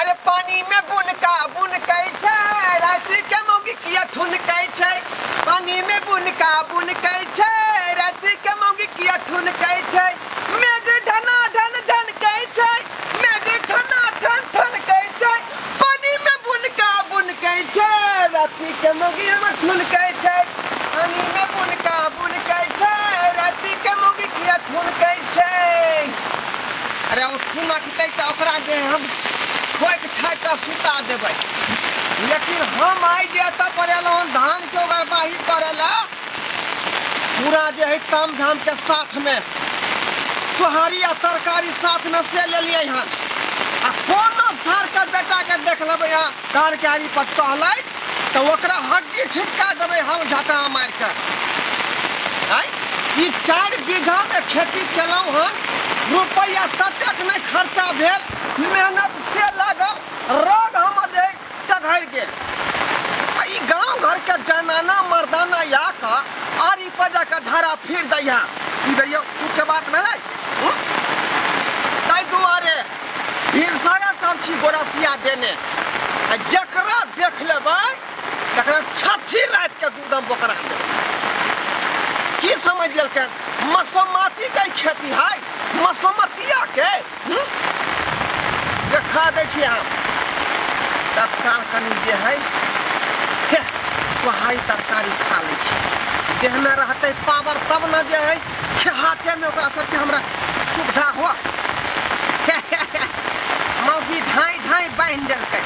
अरे पानी में बुन कई छै राति के मौगी किया ठुन कई छै पानी में बुन कई छै राति के मौगी किया ठुन कई छै मेघ ढना ढन ढन कई छै मेघ ढना ढन ढन कई छै पानी में बुन कई छै राति के मौगी हमर ठुन कई छै पानी में बुन कई छै राति के मौगी किया ठुन कई छै। अरे ओ ठुना खितै त ओकरा दे हम खोइक ठाक के सुता देबै लेकिन हम आई जेता पड़ेला धान के उगरबाही करेला पूरा जे है काम धाम के साथ में सोहारी आ तरकारी साथ में से ले लिए हन आ कोनो सर के बेटा के देख लेबै यहाँ तरकारी पर टहलै तो ओकरा हड्डी छिटका देबै हम झटा मार के। ई 4 बीघा में खेती केलहुँ हन रुपया तक नहीं खर्चा भेल मेहनत से लागल रोग हम दे टघर गेल ई गांव घर के जनाना मर्दाना या का आरी पर जाकर झाड़ा फिर दैया ई बेरियो के बात भेलै ताई दुआरे फिर सारा सब्जी गोरसिया देने जकरा देख लेबै तकरा छठी रात के दूध हम बोकरा दे की समझ लेलकै मसमाती के खेती है मसमतिया के देखा दै छी हम तत्काल कनी जे है सोहारी तरकारी खा लै छी देह में रहते पावर तब न जे है खेहाटे में ओकरा सबके हमरा सुविधा हो मौगी ढाई ढाई बांध देलकै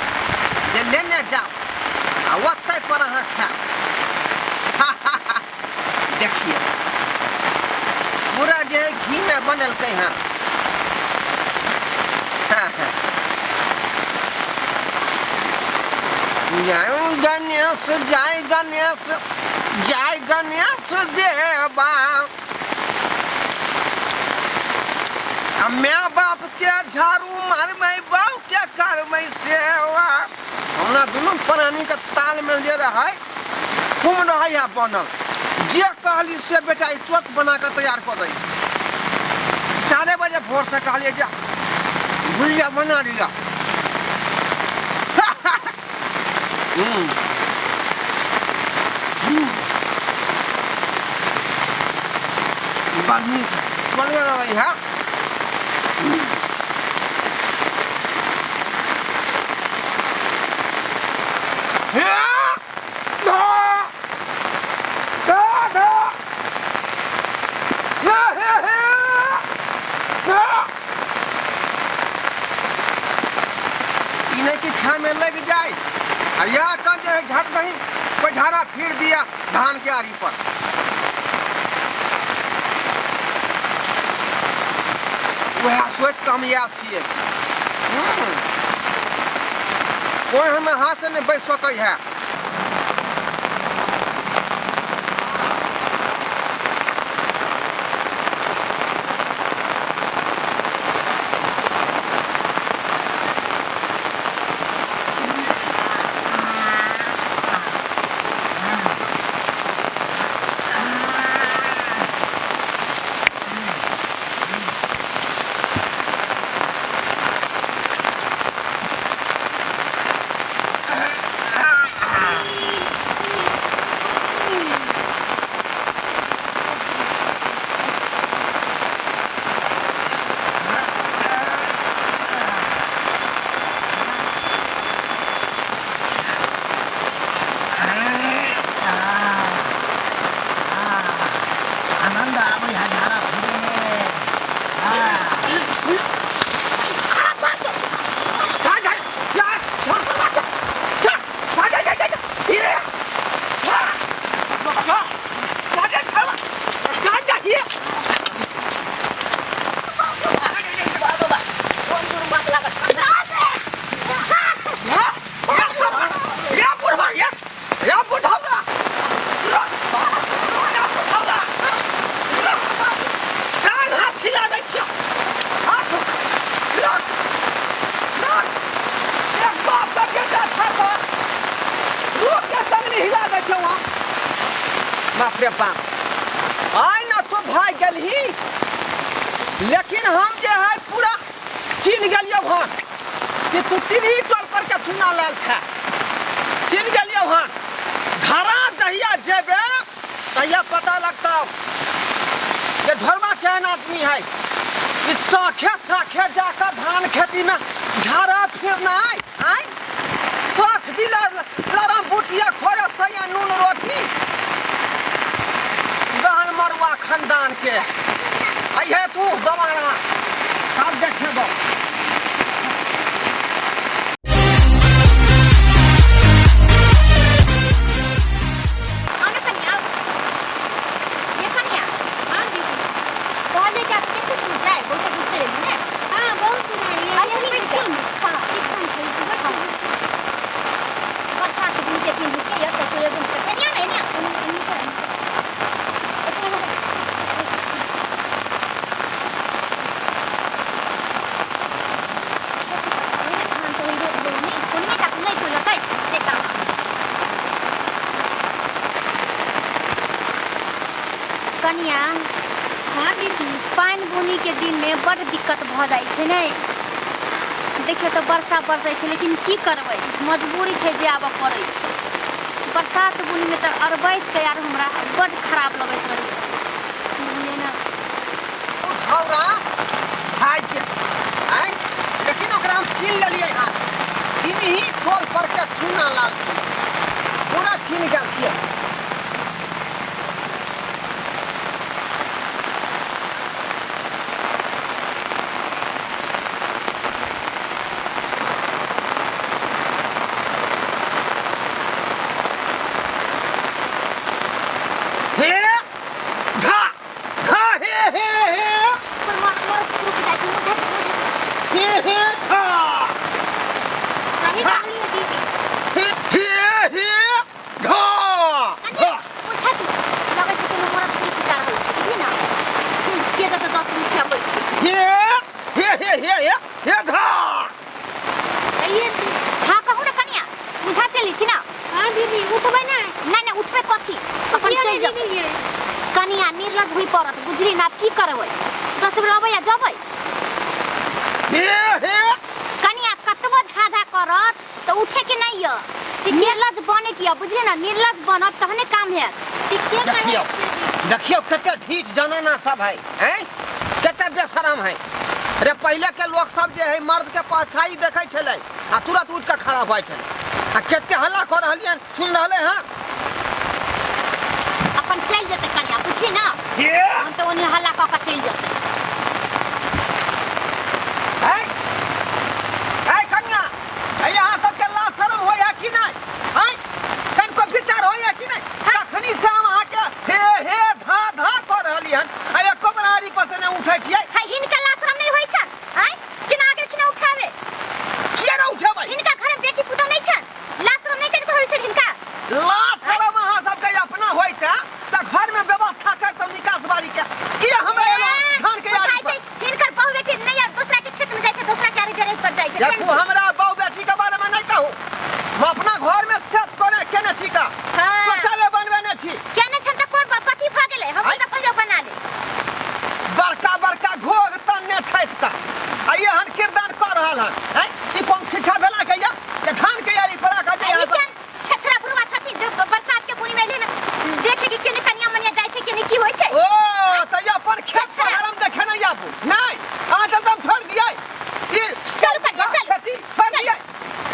जे लेने जाओ आ ओतै पर अहाँ खाओ देखिए पूरा जो है घी में बनल हैं गणेश जय गणेश देवा माँ बाप के झाड़ू मारबै बाप के करबै सेवा हमरा दुनू प्राणी के तालमेल जे रहे खूब रहे बनल जे कहली से बेटा तुरंत बना कर तैयार कर दी 4 बजे भोर से कहलिए जा भुजिया बना दिया बढ़िया लगे है कि खा में लग जाए या कन जो है झट नहीं कोई झाड़ा फिर दिया धान के आरी पर वह सोच के हम याद छिए कोई हमें हाथ से नहीं बैठ सकै है। बाप रे बाप आई ना तो भाई गल ही लेकिन हम जे है पूरा चिन्ह गलियो भान कि तू तीनही टोल पर के चुना लाल था चिन गेलियो हन घरा जहिया जेबे तहिया पता लगता ये ढोलवा केहन आदमी है इस साखे साखे जाकर धान खेती में झाड़ा फिरना आई शौक दिला लरम बुटिया खोरे सैया नून रोटी गहन मरुआ खानदान के अहे तू दबाना सब देखे दो कनिया हाँ दीदी पानी बुनी के दिन में बड़ दिक्कत भ जाए छे ने देखिए तो वर्षा बरसै छे लेकिन की करबै मजबूरी छे जे आबऽ पड़ै छे बरसात बुनी में तो अरबैस के यार हमरा बड़ खराब लगैत रही बुझलिए ना हमरा खाइ के आई लेकिन ओकरा हम छीन लेलियै हां इन्हीं टोल पर के चूना लाल पूरा छीन गेल छियै कनिया निर्लज हुई पड़त बुझली ना की करबै 10 बेर अबै आ जबै कनिया कतबो धाधा करत तो उठे के नहीं य निर्लज बने किया बुझली ना निर्लज बनत तहने काम है देखियो देखियो कते ढीठ जनाना सब है हैं कते बेशरम है रे पहले के लोग सब जे है मर्द के परछाई देखै छलै आ तुरंत उठ के खड़ा भइ छलै आ कते हल्ला कर रहलियन सुन रहले हां अपन चल जते कनिया बुझी ना हम तो ओने हल्ला क के चल जते है कन्या यहाँ सब के लाज शरम होय है कि नहीं है कन को विचार होय है कि नहीं तखनी से हम आके हे धा धा कर रहलियन आ एको बरारी पर से न उठै छियै है हिनका लाज शरम नहीं होय छ है किना आगे किना उठावे किया न उठेबै हिनका घर में बेटी पुतौ नहीं छ लाज शरम नहीं कन को होय छ हिनका लाज शरम अहाँ सबके अपना होइता त घर में व्यवस्था करतौ निकास बारी के किया हमे धान के यारी पर हिनकर बहु बेटी नहीं यार दूसरा के खेत में जाय छै दूसरा के यारी जरे पर जाय छै देखू हमरा बहु बेटी के बारे में नहीं कहू हम अपना घर में सेट करे केने छी का शौचालय बनवेने छी केने छ त कोन कथि भ गेलै हम त कहियो बना ले बड़का बड़का घोग तन्ने छैत का आ एहन किरदान कर रहल हन हैं ई कोन शिक्षा भेला के या के धान के यारी परा का जे यहाँ सब छछरा बुढ़वा छथि जब बरसात के बुनी में ले देखे कि केने कन्या मनिया जाय छै केने की होय छै ओ त या अपन खेत पर हम देखे नहीं आबू नहीं हां चल तुम छोड़ दिया ई चल कन्या चल खेती छोड़ दिया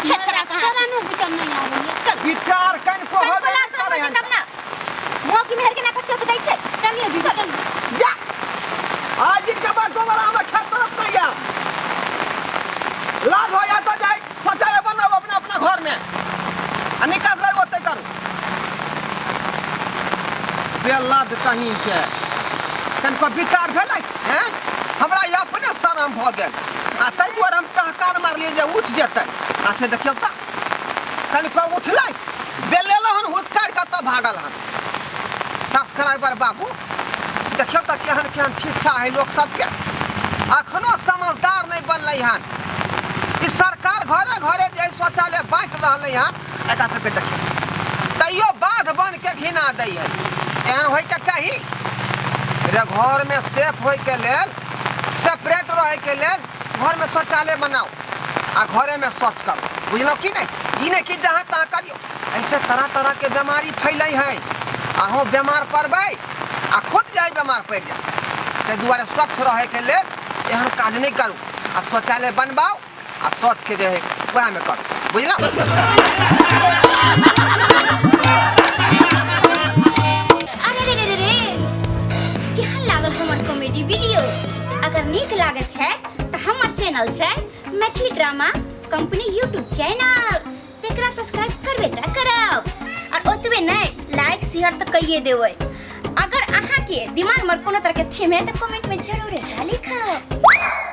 छछरा का सरानु विचार नहीं आवे चल विचार कन को होबे नहीं करे हन तब ना मोह की मेहर के ना कटो दै छै चलिए दीदी चल जा आज इनके बाद दोबारा हम खेत तरफ नहीं आ लाज हो या तो जाए शौचालय बनाओ अपना अपना घर में आ निकास बार ओते करू बेलाद कहीं के तनको विचार भेलै हैं हमरा या अपने शरम भ गेल आ तै दुआरे हम टहकार मारलिए जे उठ जेतै आ से देखियौ त तनको उठलै बेलेलो हन हुतकार कत भागल हन सब्सक्राइबर बाबू देखियौ त केहन केहन शिक्षा है लोग सबके अखनो समझदार नहीं बनलै हन ई सरकार घरे घरे जे शौचालय बांट रहलै हन एकरा सबके देखियौ तैयो बाढ़ बन के घिना दै है एहन होय के चाही रे घर में सेफ होय के लेल सेपरेट रहे के लेल घर में शौचालय बनाओ आ घरे में शौच करो, बुझलो कि नहीं? ई नहीं कि जहाँ तहाँ करियो। ऐसे तरह तरह के बीमारी फैलै है, अहूँ बीमार पड़बै आ खुद जाए बीमार पड़ जाए। ताहि दुआरे स्वच्छ रहे के लिए एहन काज नहीं करू, आ शौचालय बनबाओ आ शौच के जो है वह में करू, बुझलो? अरे रे रे रे केहन लागल हमर कॉमेडी वीडियो? अगर नीक लागत है तो हमर चैनल छै Maithili drama company YouTube channel, तेकरा सब्सक्राइब करबे टा करब। और ओतबे नहीं, लाइक शेयर तो कइए देबै। अगर अहाँ के दिमाग में कोनो तरह के थीम है तो कमेंट में जरूर लिखब।